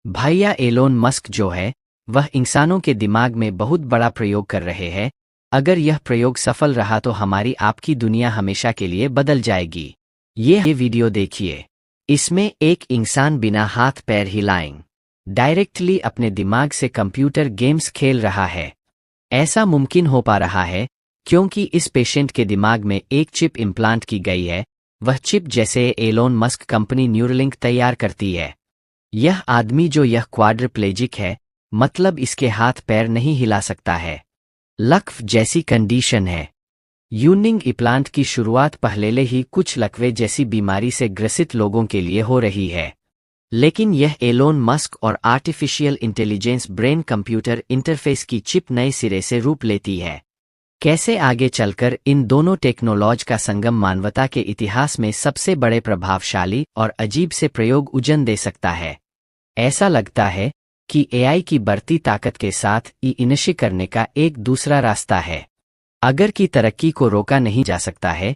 भैया Elon Musk जो है वह इंसानों के दिमाग में बहुत बड़ा प्रयोग कर रहे हैं। अगर यह प्रयोग सफल रहा तो हमारी आपकी दुनिया हमेशा के लिए बदल जाएगी। ये वीडियो देखिए। इसमें एक इंसान बिना हाथ पैर हिलाएं डायरेक्टली अपने दिमाग से कंप्यूटर गेम्स खेल रहा है। ऐसा मुमकिन हो पा रहा है क्योंकि इस पेशेंट के दिमाग में एक चिप इम्प्लांट की गई है। वह चिप जैसे एलोन मस्क कंपनी न्यूरलिंक तैयार करती है। यह आदमी जो यह क्वाड्रिप्लेजिक है, मतलब इसके हाथ पैर नहीं हिला सकता है, लक्व जैसी कंडीशन है। यूनिंग इम्प्लांट की शुरुआत पहले ही कुछ लकवे जैसी बीमारी से ग्रसित लोगों के लिए हो रही है, लेकिन यह एलोन मस्क और artificial intelligence brain computer interface की चिप नए सिरे से रूप लेती है। कैसे आगे चलकर इन दोनों टेक्नोलॉजी का संगम मानवता के इतिहास में सबसे बड़े प्रभावशाली और अजीब से प्रयोग उजन दे सकता है। ऐसा लगता है कि एआई की बढ़ती ताकत के साथ इनिशी करने का एक दूसरा रास्ता है। अगर की तरक्की को रोका नहीं जा सकता है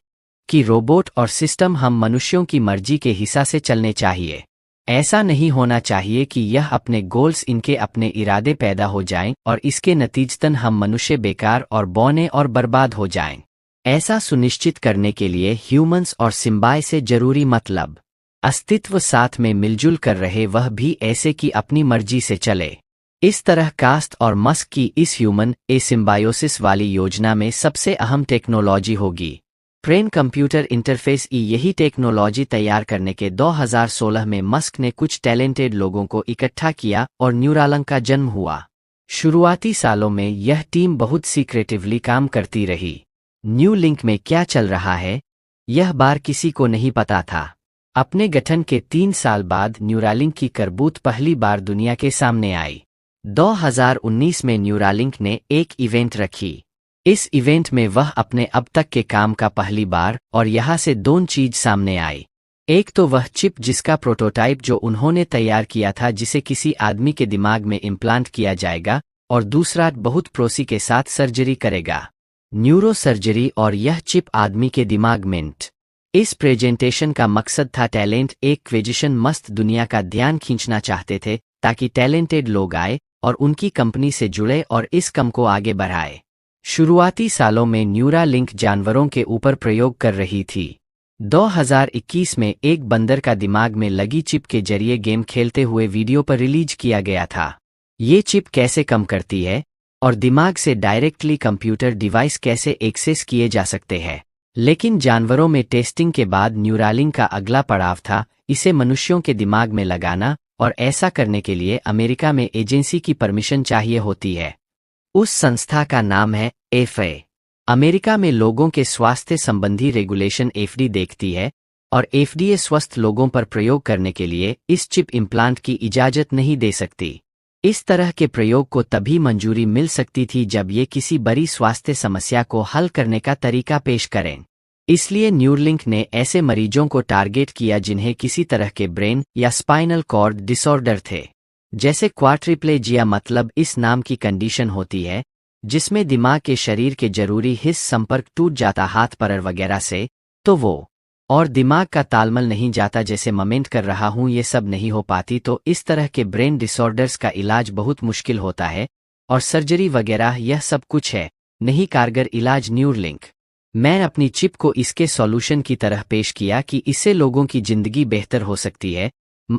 कि रोबोट और सिस्टम हम मनुष्यों की मर्जी के हिस्सा से चलने चाहिए। ऐसा नहीं होना चाहिए कि यह अपने गोल्स इनके अपने इरादे पैदा हो जाएं और इसके नतीजतन हम मनुष्य बेकार और बौने और बर्बाद हो जाएं। ऐसा सुनिश्चित करने के लिए ह्यूमंस और सिम्बाय से जरूरी मतलब अस्तित्व साथ में मिलजुल कर रहे, वह भी ऐसे कि अपनी मर्जी से चले। इस तरह कास्ट और मस्क की इस ह्यूमन ए सिम्बायोसिस वाली योजना में सबसे अहम टेक्नोलॉजी होगी ब्रेन कंप्यूटर इंटरफेस। यही टेक्नोलॉजी तैयार करने के 2016 में मस्क ने कुछ टैलेंटेड लोगों को इकट्ठा किया और न्यूरालिंक का जन्म हुआ। शुरुआती सालों में यह टीम बहुत सीक्रेटिवली काम करती रही। न्यूलिंक में क्या चल रहा है यह बार किसी को नहीं पता था। अपने गठन के 3 साल बाद न्यूरालिंक की करतूत पहली बार दुनिया के सामने आई। 2019 में न्यूरालिंक ने एक इवेंट रखी। इस इवेंट में वह अपने अब तक के काम का पहली बार और यहाँ से 2 चीज सामने आई। एक तो वह चिप जिसका प्रोटोटाइप जो उन्होंने तैयार किया था, जिसे किसी आदमी के दिमाग में इम्प्लांट किया जाएगा, और दूसरा बहुत प्रोसी के साथ सर्जरी करेगा, न्यूरो सर्जरी, और यह चिप आदमी के दिमाग में। इस प्रेजेंटेशन का मकसद था टैलेंट एक्विजिशन। मस्त दुनिया का ध्यान खींचना चाहते थे ताकि टैलेंटेड लोग आए और उनकी कंपनी से जुड़े और इस काम को आगे बढ़ाए। शुरुआती सालों में न्यूरालिंक जानवरों के ऊपर प्रयोग कर रही थी। 2021 में एक बंदर का दिमाग में लगी चिप के जरिए गेम खेलते हुए वीडियो पर रिलीज किया गया था। ये चिप कैसे काम करती है और दिमाग से डायरेक्टली कंप्यूटर डिवाइस कैसे एक्सेस किए जा सकते हैं। लेकिन जानवरों में टेस्टिंग के बाद न्यूरालिंक का अगला पड़ाव था इसे मनुष्यों के दिमाग में लगाना, और ऐसा करने के लिए अमेरिका में एजेंसी की परमिशन चाहिए होती है। उस संस्था का नाम है एफडीए। अमेरिका में लोगों के स्वास्थ्य संबंधी रेगुलेशन एफडीए देखती है, और एफडीए स्वस्थ लोगों पर प्रयोग करने के लिए इस चिप इम्प्लांट की इजाजत नहीं दे सकती। इस तरह के प्रयोग को तभी मंजूरी मिल सकती थी जब ये किसी बड़ी स्वास्थ्य समस्या को हल करने का तरीका पेश करें। इसलिए न्यूरलिंक ने ऐसे मरीजों को टारगेट किया जिन्हें किसी तरह के ब्रेन या स्पाइनल कॉर्ड डिसऑर्डर थे, जैसे क्वाड्रिप्लेजिया, मतलब इस नाम की कंडीशन होती है जिसमें दिमाग के शरीर के जरूरी हिस्से संपर्क टूट जाता हाथ पैर वगैरह से, तो वो और दिमाग का तालमेल नहीं जाता। जैसे मोमेंट कर रहा हूँ ये सब नहीं हो पाती, तो इस तरह के ब्रेन डिसऑर्डर्स का इलाज बहुत मुश्किल होता है और सर्जरी वगैरह यह सब कुछ है नहीं कारगर इलाज। न्यूरलिंक मैं अपनी चिप को इसके सॉल्यूशन की तरह पेश किया कि इससे लोगों की जिंदगी बेहतर हो सकती है।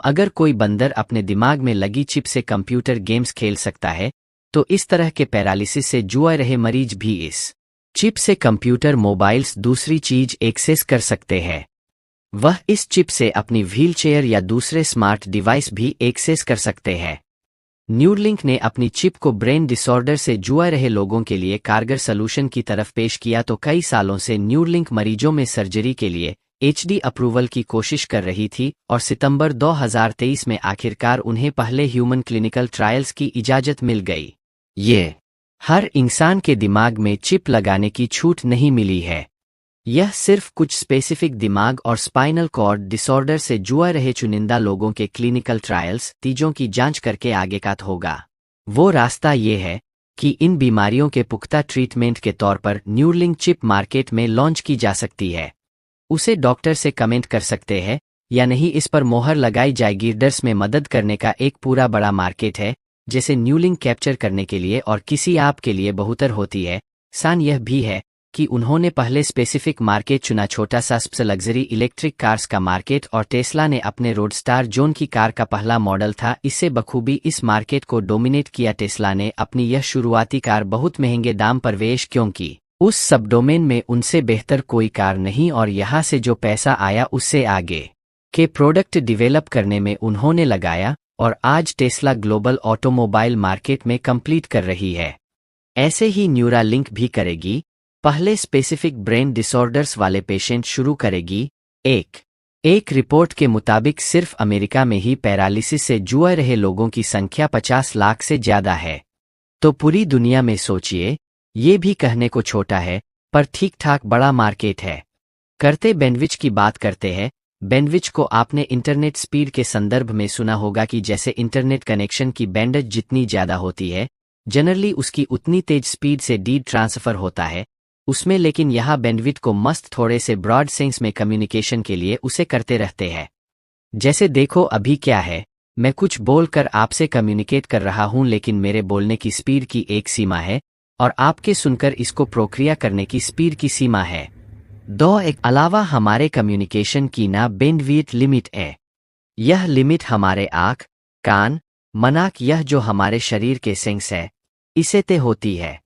अगर कोई बंदर अपने दिमाग में लगी चिप से कंप्यूटर गेम्स खेल सकता है, तो इस तरह के पैरालिसिस से जूझ रहे मरीज भी इस चिप से कंप्यूटर, मोबाइल्स, दूसरी चीज एक्सेस कर सकते हैं। वह इस चिप से अपनी व्हीलचेयर या दूसरे स्मार्ट डिवाइस भी एक्सेस कर सकते हैं। न्यूरलिंक ने अपनी चिप को ब्रेन डिसऑर्डर से जूझ रहे लोगों के लिए कारगर सलूशन की तरफ पेश किया। तो कई सालों से न्यूरलिंक मरीजों में सर्जरी के लिए एचडी अप्रूवल की कोशिश कर रही थी, और सितंबर 2023 में आखिरकार उन्हें पहले ह्यूमन क्लिनिकल ट्रायल्स की इजाजत मिल गई। ये हर इंसान के दिमाग में चिप लगाने की छूट नहीं मिली है। यह सिर्फ कुछ स्पेसिफिक दिमाग और स्पाइनल कॉर्ड डिसऑर्डर से जूझ रहे चुनिंदा लोगों के क्लिनिकल ट्रायल्स तीजों की जांच करके आगे का होगा। वो रास्ता ये है कि इन बीमारियों के पुख्ता ट्रीटमेंट के तौर पर न्यूरलिंक चिप मार्केट में लॉन्च की जा सकती है। उसे डॉक्टर से कमेंट कर सकते हैं या नहीं इस पर मोहर लगाई जाएगी। डर्स में मदद करने का एक पूरा बड़ा मार्केट है, जैसे न्यू लिंक कैप्चर करने के लिए और किसी ऐप के लिए बहुतर होती है। सान यह भी है कि उन्होंने पहले स्पेसिफिक मार्केट चुना, छोटा सा सबसे लग्जरी इलेक्ट्रिक कार्स का मार्केट, और टेस्ला ने अपने रोडस्टार जोन की कार का पहला मॉडल था, इससे बखूबी इस मार्केट को डोमिनेट किया। टेस्ला ने अपनी यह शुरुआती कार बहुत महंगे दाम पर पेश, क्योंकि उस सब डोमेन में उनसे बेहतर कोई कार नहीं, और यहाँ से जो पैसा आया उससे आगे के प्रोडक्ट डिवेलप करने में उन्होंने लगाया, और आज टेस्ला ग्लोबल ऑटोमोबाइल मार्केट में कंप्लीट कर रही है। ऐसे ही न्यूरालिंक भी करेगी। पहले स्पेसिफिक ब्रेन डिसऑर्डर्स वाले पेशेंट शुरू करेगी। एक रिपोर्ट के मुताबिक सिर्फ अमेरिका में ही पैरालिसिस से जूझ रहे लोगों की संख्या 50 लाख से ज्यादा है। तो पूरी दुनिया में सोचिए, ये भी कहने को छोटा है पर ठीक ठाक बड़ा मार्केट है। करते बैंडविड्थ की बात करते हैं। बैंडविड्थ को आपने इंटरनेट स्पीड के संदर्भ में सुना होगा कि जैसे इंटरनेट कनेक्शन की बैंडविड्थ जितनी ज्यादा होती है, जनरली उसकी उतनी तेज स्पीड से डेटा ट्रांसफर होता है उसमें, लेकिन यहाँ बैंडविड्थ को मस्त थोड़े से ब्रॉड सेंस में कम्युनिकेशन के लिए उसे करते रहते हैं। जैसे देखो अभी क्या है, मैं कुछ बोलकर आपसे कम्युनिकेट कर रहा हूँ, लेकिन मेरे बोलने की स्पीड की एक सीमा है और आपके सुनकर इसको प्रक्रिया करने की स्पीड की सीमा है। एक अलावा हमारे कम्युनिकेशन की ना बैंडविड्थ लिमिट है। यह लिमिट हमारे आँख, कान, मनाक, यह जो हमारे शरीर के सेंस है, इसे ते होती है।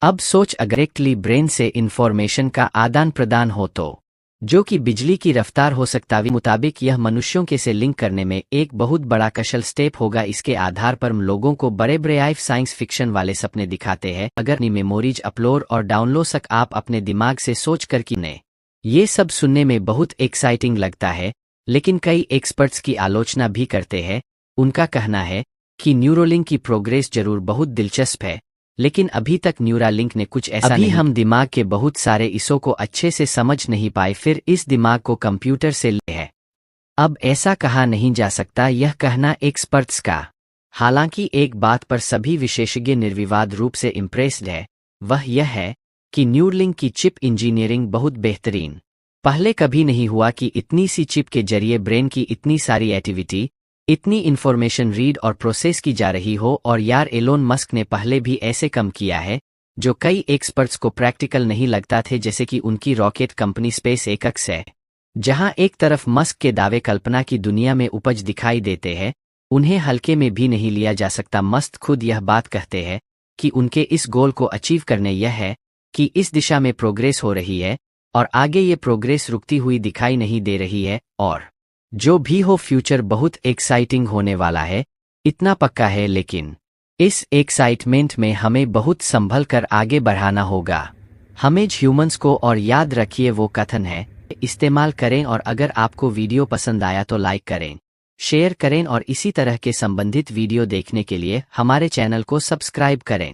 अब सोच, अगर डायरेक्टली ब्रेन से इंफॉर्मेशन का आदान प्रदान हो तो, जो कि बिजली की रफ्तार हो सकता है, मुताबिक यह मनुष्यों के से लिंक करने में एक बहुत बड़ा कशल स्टेप होगा। इसके आधार पर हम लोगों को बड़े बड़े साइंस फिक्शन वाले सपने दिखाते हैं। अगर नी मेमोरीज अपलोड और डाउनलोड सक आप अपने दिमाग से सोच कर कि ने ये सब सुनने में बहुत एक्साइटिंग लगता है, लेकिन कई एक्सपर्ट्स की आलोचना भी करते हैं। उनका कहना है कि न्यूरोलिंक की प्रोग्रेस जरूर बहुत दिलचस्प है, लेकिन अभी तक न्यूरालिंक ने कुछ ऐसा नहीं, हम दिमाग के बहुत सारे हिस्सों को अच्छे से समझ नहीं पाए, फिर इस दिमाग को कंप्यूटर से ले है। अब ऐसा कहा नहीं जा सकता, यह कहना एक्सपर्ट्स का। हालांकि एक बात पर सभी विशेषज्ञ निर्विवाद रूप से इम्प्रेस्ड है, वह यह है कि न्यूरलिंक की चिप इंजीनियरिंग बहुत बेहतरीन। पहले कभी नहीं हुआ कि इतनी सी चिप के जरिए ब्रेन की इतनी सारी एक्टिविटी, इतनी इन्फॉर्मेशन रीड और प्रोसेस की जा रही हो। और यार, एलोन मस्क ने पहले भी ऐसे कम किया है जो कई एक्सपर्ट्स को प्रैक्टिकल नहीं लगता थे, जैसे कि उनकी रॉकेट कंपनी स्पेस एक्स है, जहां एक तरफ मस्क के दावे कल्पना की दुनिया में उपज दिखाई देते हैं, उन्हें हल्के में भी नहीं लिया जा सकता। मस्क खुद यह बात कहते हैं कि उनके इस गोल को अचीव करने यह है कि इस दिशा में प्रोग्रेस हो रही है और आगे ये प्रोग्रेस रुकती हुई दिखाई नहीं दे रही है, और जो भी हो फ्यूचर बहुत एक्साइटिंग होने वाला है, इतना पक्का है। लेकिन इस एक्साइटमेंट में हमें बहुत संभल कर आगे बढ़ाना होगा, हमें ह्यूमंस को। और याद रखिए वो कथन है, इस्तेमाल करें। और अगर आपको वीडियो पसंद आया तो लाइक करें, शेयर करें और इसी तरह के संबंधित वीडियो देखने के लिए हमारे चैनल को सब्सक्राइब करें।